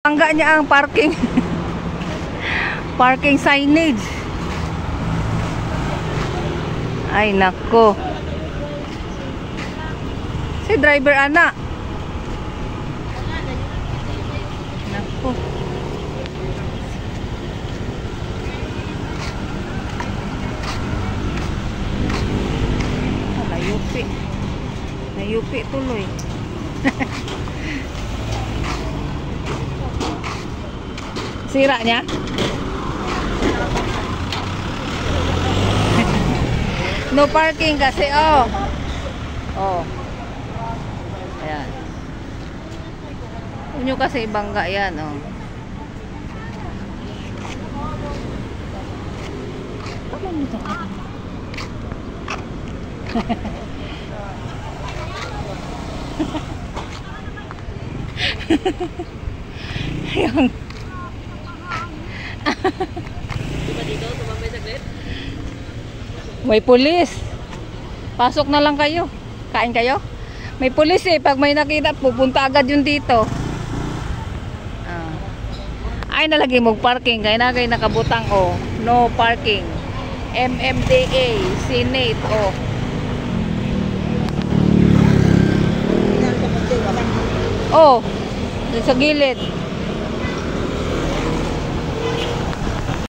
Bangga niya ang parking parking signage. Ay nako. Si driver anak. Nako. Nayupi. Nayupi tuloy. Sira niya? No parking kasi, oh. Oh. Ayan. Huwag nyo kasi ibangga yan, oh. Tama mo ito. Ayan. Diba dito? Tumambay saglit? May pulis. Pasok na lang kayo. Kain kayo? May pulis eh. Pag may nakita, pupunta agad yun dito. Ay, nalagay mo parking. Kaya na kayo nakabutang, oh. No parking. MMDA. Senate, oh. Oh. Sa gilid.